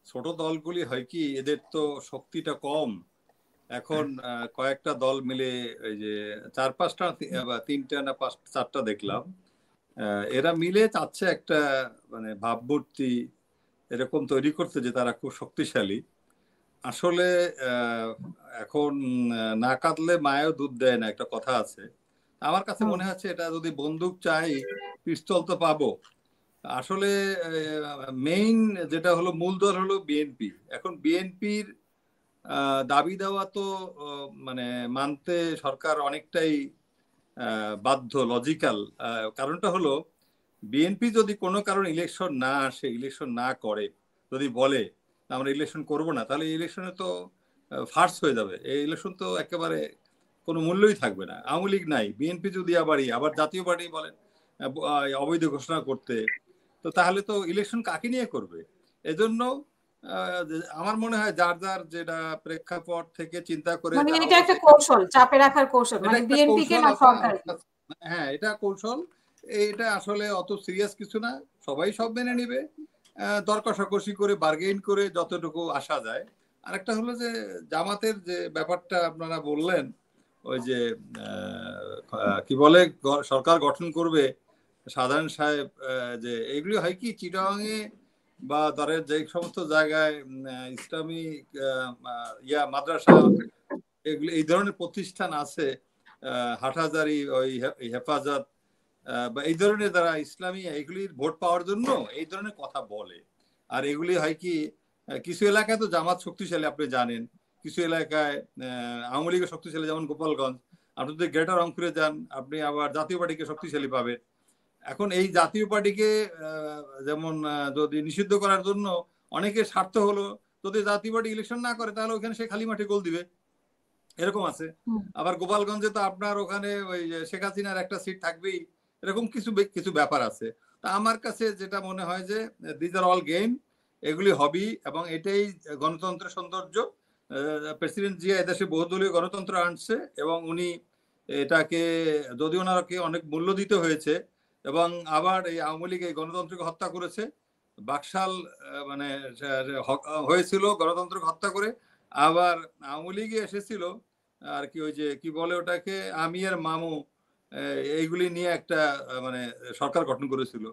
ছোট দলগুলি হয় কি, এদের তো শক্তিটা কম। এখন কয়েকটা দল মিলে এই যে 4-5টা, 3টা না 4টা দেখলাম, এরা মিলে চাচ্ছে একটা মানে ভাবমূর্তি এরকম তৈরি করতে যে তারা খুব শক্তিশালী। আসলে এখন না কাঁদলে মায়েও দুধ দেয় না, একটা কথা আছে। আমার কাছে মনে হচ্ছে এটা যদি বন্দুক চাই পিস্তল তো পাবো। আসলে মেইন যেটা হলো মূল দল হলো বিএনপি। এখন বিএনপির দাবি দেওয়া তো মানে মানতে সরকার অনেকটাই বাধ্য, লজিক্যাল। কারণটা হলো বিএনপি যদি কোনো কারণে ইলেকশন না আসে, ইলেকশন না করে, যদি বলে আমরা ইলেকশন করব না, তাহলে ইলেকশনে তো ফার্স হয়ে যাবে। এই ইলেকশন তো একেবারে কোনো মূল্যই থাকবে না। আওয়ামী লীগ নাই, বিএনপি যদি আবার জাতীয় পার্টি বলেন অবৈধ ঘোষণা করতে, তো তাহলে তো ইলেকশন কাকে নিয়ে করবে? এজন্য আমার মনে হয় যার যার যেটা প্রেক্ষাপট থেকে চিন্তা করে, মানে এটা একটা কৌশল, চাপে রাখার কৌশল, মানে বিএনপি কে না সরকার। হ্যাঁ, এটা কৌশল। এটা আসলে অত সিরিয়াস কিছু না, সবাই সব মেনে নিবে। দর কষাকষি করে বার্গেইন করে যতটুকু আসা যায়। আরেকটা হলো যে জামাতের যে ব্যাপারটা আপনারা বললেন, ওই যে কি বলে সরকার গঠন করবে সাধারণ সাহেব, যে এগুলি হয় কি চিটাগাংয়ে বা ধরেন যে সমস্ত জায়গায় ইসলামী মাদ্রাসা, এগুলি এই ধরনের প্রতিষ্ঠান আছে, হাটহাজারি, ওই হেফাজত বা এই ধরনের যারা ইসলামী, এগুলির ভোট পাওয়ার জন্য এই ধরনের কথা বলে। আর এগুলি হয় কি কিছু এলাকায় তো জামাত শক্তিশালী, আপনি জানেন। কিছু এলাকায় আওয়ামী লীগের শক্তিশালী, যেমন গোপালগঞ্জ। আপনি যদি গ্রেটার রংপুরে যান, আপনি আবার জাতীয় পার্টিকে শক্তিশালী পাবেন। এখন এই জাতীয় পার্টিকে যেমন যদি নিষিদ্ধ করার জন্য অনেকের স্বার্থ হলো, যদি জাতীয় পার্টি ইলেকশন না করে তাহলে ওখানে সে খালি মাঠে গোল দিবে, এরকম আছে। আবার গোপালগঞ্জে তো আপনার ওখানে ওই শেখ হাসিনার একটা সিট থাকবেই, এরকম কিছু কিছু ব্যাপার আছে। তা আমার কাছে যেটা মনে হয় যে দিজ আর অল গেম, এগুলি হবি, এবং এটাই গণতন্ত্রের সৌন্দর্য। প্রেসিডেন্ট জিয়া এদেশে বহুদলীয় গণতন্ত্র আনছে, এবং উনি এটাকে যদি ওনাকে অনেক মূল্য দিতে হয়েছে, এবং আবার এই আওয়ামী লীগ এই গণতন্ত্রকে হত্যা করেছে। বাকশাল মানে হয়েছিল গণতন্ত্রকে হত্যা করে, আবার আওয়ামী লীগে এসেছিল আর কি, ওই যে কি বলে ওটাকে, আমি আর মামু, এইগুলি নিয়ে একটা মানে সরকার গঠন করেছিল।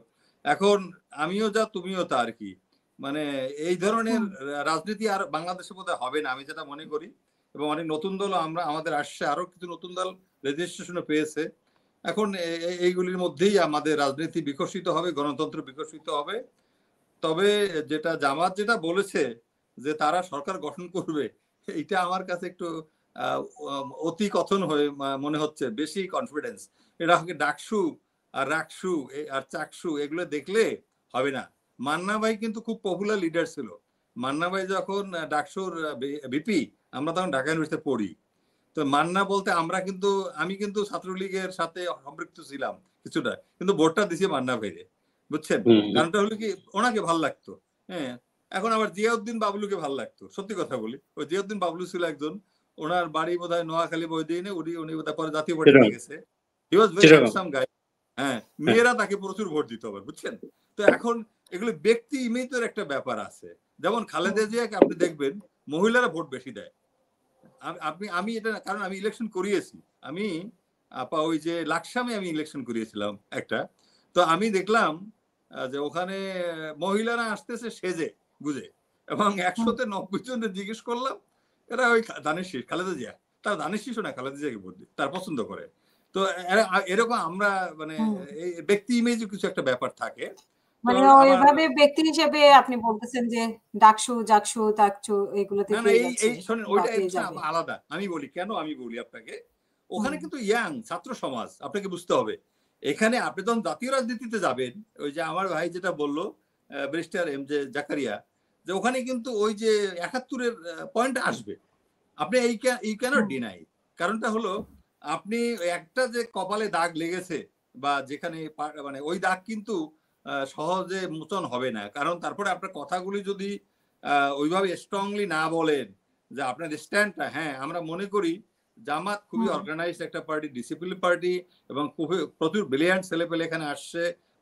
এখন আমিও যা তুমিও তা আর কি, মানে এই ধরনের রাজনীতি আর বাংলাদেশে বোধহয় হবে না, আমি যেটা মনে করি। এবং অনেক নতুন দল আমাদের আসছে, আরো কিছু নতুন দল রেজিস্ট্রেশনও পেয়েছে। এখন এইগুলির মধ্যেই আমাদের রাজনীতি বিকশিত হবে, গণতন্ত্র বিকশিত হবে। তবে যেটা জামাত যেটা বলেছে যে তারা সরকার গঠন করবে, এটা আমার কাছে একটু অতি কথন হয়ে মনে হচ্ছে, বেশি কনফিডেন্স। এটা হবে ডাকসু আর রাকসু আর চাকসু, এগুলো দেখলে হবে না। মান্না ভাই কিন্তু খুব পপুলার লিডার ছিল। মান্না ভাই যখন ডাকসুর ভিপি, আমরা তখন ঢাকা ইউনিভার্সিটিতে পড়ি। তো মান্না বলতে আমি কিন্তু ছাত্রলীগের সাথে সম্পৃক্ত ছিলাম কিছুটা, কিন্তু ভোটটা দিছি মান্না ভাইরে, বুঝছেন? কারণটা হলো কি, ওনাকে ভাল লাগতো। হ্যাঁ, এখন আবার জিয়াউদ্দিন বাবলুকে ভাল লাগতো। সত্যি কথা বলি, ওই জিয়াউদ্দিন বাবলু ছিল একজন, ওনার বাড়ি বোধহয় নোয়াখালী বইদিনে, উনি পরে জাতীয় পার্টিতে গেছে। হি ওয়াজ ভেরি হ্যান্ডসাম গাই। হ্যাঁ, মেয়েরা তাকে প্রচুর ভোট দিত আবার, বুঝছেন? তো এখন এগুলো ব্যক্তি ইমেজের একটা ব্যাপার আছে। যেমন খালেদা জিয়াকে আপনি দেখবেন মহিলারা ভোট বেশি দেয়। আমি এটা, কারণ আমি ইলেকশন করিয়েছি। আমি ওই যে লাকসামে আমি ইলেকশন করিয়েছিলাম একটা। তো আমি দেখলাম যে ওখানে মহিলারা আসতেছে সেজে গুজে, এবং 100-90 জনের জিজ্ঞেস করলাম, এরা ওই ধানের শীষ খালেদা জিয়া, তারা ধানের শীষও না, খালেদা জিয়াকে ভোট তার পছন্দ করে। তো এরকম আমরা মানে ব্যক্তি ইমেজে কিছু একটা ব্যাপার থাকে। মানে ওইভাবে ব্যক্তি হিসেবে আপনি বলতেছেন যে ডাকসু জাকসু তাকসু এগুলোতে পেয়ে যাচ্ছে। এই শোনেন, ওইটা আলাদা। আমি বলি কেন, আমি বলি আপনাকে, ওখানে কিন্তু ইয়াং ছাত্র সমাজ, আপনাকে বুঝতে হবে। এখানে আপনি যখন জাতীয় রাজনীতিতে যাবেন, ওই যে আমার ভাই যেটা বললো ব্যারিস্টার এম জে জাকারিয়া, যে ওখানে কিন্তু ওই যে 71-এর পয়েন্ট আসবে। আপনি এই কেন ডিনাই, কারণটা হলো আপনি একটা যে কপালে দাগ লেগেছে বা যেখানে মানে ওই দাগ কিন্তু সহজে মোচন হবে না। কারণ তারপরে আপনার কথাগুলি যদি ওইভাবে স্ট্রংলি না বলেন যে আপনার স্ট্যান্ডটা, হ্যাঁ আমরা মনে করি জামাত খুবই অর্গানাইজড একটা পার্টি, ডিসিপ্লিন পার্টি, এবং প্রচুর ব্রিলিয়ান্ট ছেলেপেলে এখানে আসছে,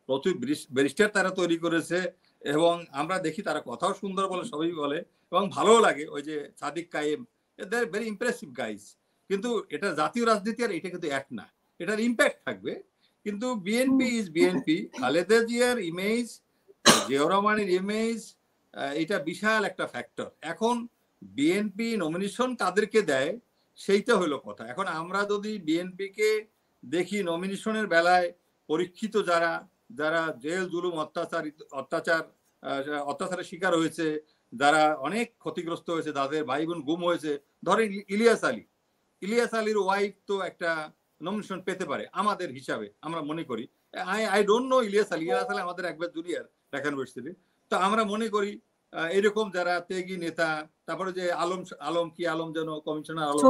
প্রচুর ব্যারিস্টার তারা তৈরি করেছে, এবং আমরা দেখি তারা কথাও সুন্দর বলে, সবই বলে এবং ভালোও লাগে। ওই যে সাদিক কায়েম, দে আর ভেরি ইমপ্রেসিভ গাইজ। কিন্তু এটা জাতীয় রাজনীতি আর এটা কিন্তু এক না, এটার ইম্প্যাক্ট থাকবে। কিন্তু বিএনপি ইজ বিএনপি। খালেদা জিয়ার ইমেজ, জিয়াউর রহমানের ইমেজ, এটা বিশাল একটা ফ্যাক্টর। এখন বিএনপি নমিনেশন কাদেরকে দেয় সেইটা হলো কথা। এখন আমরা যদি বিএনপিকে দেখি নমিনেশনের বেলায় পরীক্ষিত যারা যারা জেল জুলুম অত্যাচারের শিকার হয়েছে, যারা অনেক ক্ষতিগ্রস্ত হয়েছে, যাদের ভাই বোন গুম হয়েছে, ধরেন ইলিয়াস আলীর ওয়াইফ তো একটা নমিনেশন পেতে পারে আমাদের হিসাবে, আমরা মনে করি। I don't know Ilias Ali আমাদের একবার জুনিয়র ঢাকা ইউনিভার্সিটি। তো আমরা মনে করি এরকম যারা তেগি নেতা, তারপরে যে আলম যেন কমিশনার আলম,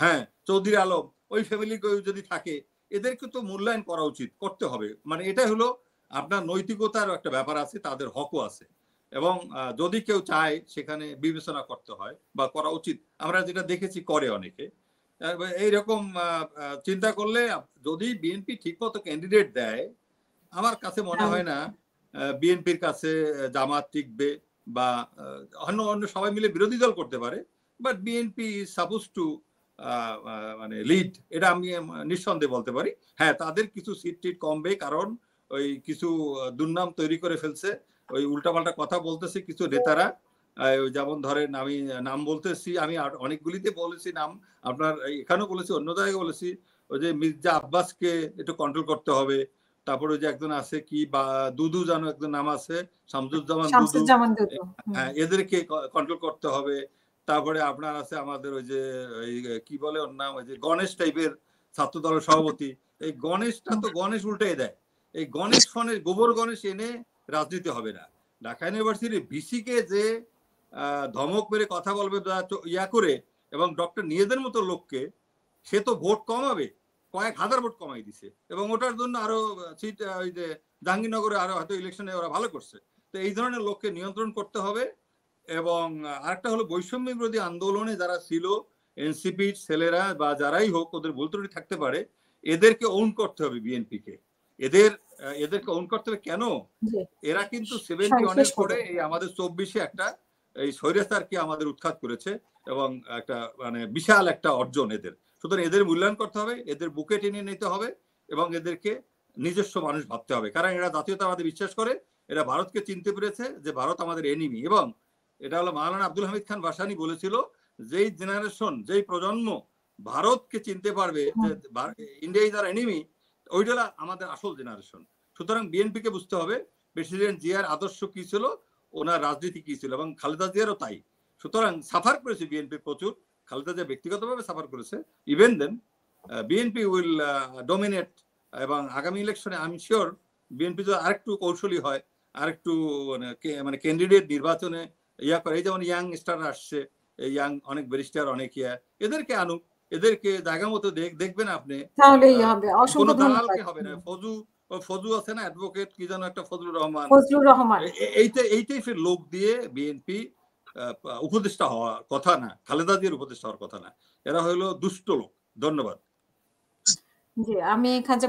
হ্যাঁ চৌধুরী আলম, ওই ফ্যামিলি যদি থাকে, এদেরকে তো মূল্যায়ন করা উচিত, করতে হবে। মানে এটা হলো আপনার নৈতিকতার একটা ব্যাপার আছে, তাদের হকও আছে। এবং যদি কেউ চায় সেখানে বিবেচনা করতে হয় বা করা উচিত। আমরা যেটা দেখেছি করে অনেকে। এইরকম চিন্তা করলে যদি বিএনপি ঠিক মতো ক্যান্ডিডেট দেয়, আমার কাছে মনে হয় না বিএনপির কাছে জামাত টিকবে বা অন্য সবাই মিলে বিরোধী দল করতে পারে, বাট বিএনপি সাপোজ টু মানে লিড, এটা আমি নিঃসন্দেহে বলতে পারি। হ্যাঁ, তাদের কিছু সিট টিট কমবে, কারণ ওই কিছু দুর্নাম তৈরি করে ফেলছে, ওই উল্টাপাল্টা কথা বলতেছে কিছু নেতারা। যেমন ধরেন, আমি নাম বলতেছি, আমি অনেকগুলিতে বলেছি নাম, আপনার এখানেও বলেছি, অন্য জায়গায় বলেছি। ওই যে মির্জা আব্বাসকে একটু কন্ট্রোল করতে হবে। তারপরে যে একজন আছে কি বা দুদু জানো একজন নাম আছে, শামসুজ্জামান দুদু, হ্যাঁ এদেরকে কন্ট্রোল করতে হবে। তারপরে আপনার আছে আমাদের ওই যে কি বলে ওর নাম, ওই যে গণেশ টাইপের ছাত্র দলের সভাপতি। এই গণেশটা তো গণেশ উল্টাই দেয়। এই গণেশ ফণের গোবর গণেশ এনে রাজনীতি হবে না। ঢাকা ইউনিভার্সিটি ভিসিকে যে ধমক মেরে কথা বলবে ইয়া করে, এবং ডক্টর নিয়েদের মতো লোককে, সে তো ভোট কমাবে, কয়েক হাজার ভোট কমাই দিছে, এবং ওটার জন্য আরো সিট ওই যে জাহাঙ্গীরনগরে আরো হয়তো ইলেকশনে ওরা ভালো করছে। তো এই ধরনের লোককে নিয়ন্ত্রণ করতে হবে। এবং আরেকটা হলো বৈষম্য বিরোধী আন্দোলনে যারা ছিল, এনসিপির ছেলেরা বা যারাই হোক, ওদের ভুল ত্রুটি থাকতে পারে, এদেরকে ওন করতে হবে বিএনপিকে। এদেরকে ওন করতে হবে। কেন? এরা কিন্তু 71-এর পরে এই আমাদের 24-এ একটা এই স্বৈরাচারকে আমাদের উৎখাত করেছে, এবং একটা মানে বিশাল একটা অর্জন এদের। সুতরাং এদের মূল্যায়ন করতে হবে, এদের বুকে টেনে নিতে হবে, এবং এদেরকে নিজস্ব মানুষ ভাবতে হবে। কারণ এরা জাতীয়তাবাদে বিশ্বাস করে, এরা ভারতকে চিনতে পেরেছে যে ভারত আমাদের এনিমি। এবং এটা হলো মাওলানা আব্দুল হামিদ খান ভাসানী বলেছিল, যেই জেনারেশন, যেই প্রজন্ম ভারতকে চিনতে পারবে যে ইন্ডিয়া ইজ আর এনিমি, ওইটা আমাদের আসল জেনারেশন। সুতরাং বিএনপিকে বুঝতে হবে প্রেসিডেন্ট জিয়ার আদর্শ কি ছিল, ওনার রাজনীতি কি ছিল, এবং খালেদা জিয়ারও তাই। সুতরাং সাফার করেছে বিএনপি প্রচুর, খালেদা জিয়া ব্যক্তিগতভাবে সাফার করেছে। Even then BNP will dominate, এবং আগামী ইলেকশনে আমি শিওর বিএনপি যদি আরেকটু কৌশলী হয়, আরেকটু মানে ক্যান্ডিডেট নির্বাচনে ইয়া করে, এই যেমন ইয়াং স্টার আসছে, ইয়াং অনেক ব্যারিস্টার, অনেক এদেরকে আনুক, এদেরকে জায়গা মতো দেখবেন আপনি, তাহলেই হবে। কোনো দালালকে হবে না। ফজু আছে না, অ্যাডভোকেট কি যেন একটা, ফজলুর রহমান, এই টাইপের লোক দিয়ে বিএনপি উপদেষ্টা হওয়ার কথা না, খালেদা জিয়ার উপদেষ্টা হওয়ার কথা না। এরা হলো দুষ্ট লোক। ধন্যবাদ। জি, আমি খাজা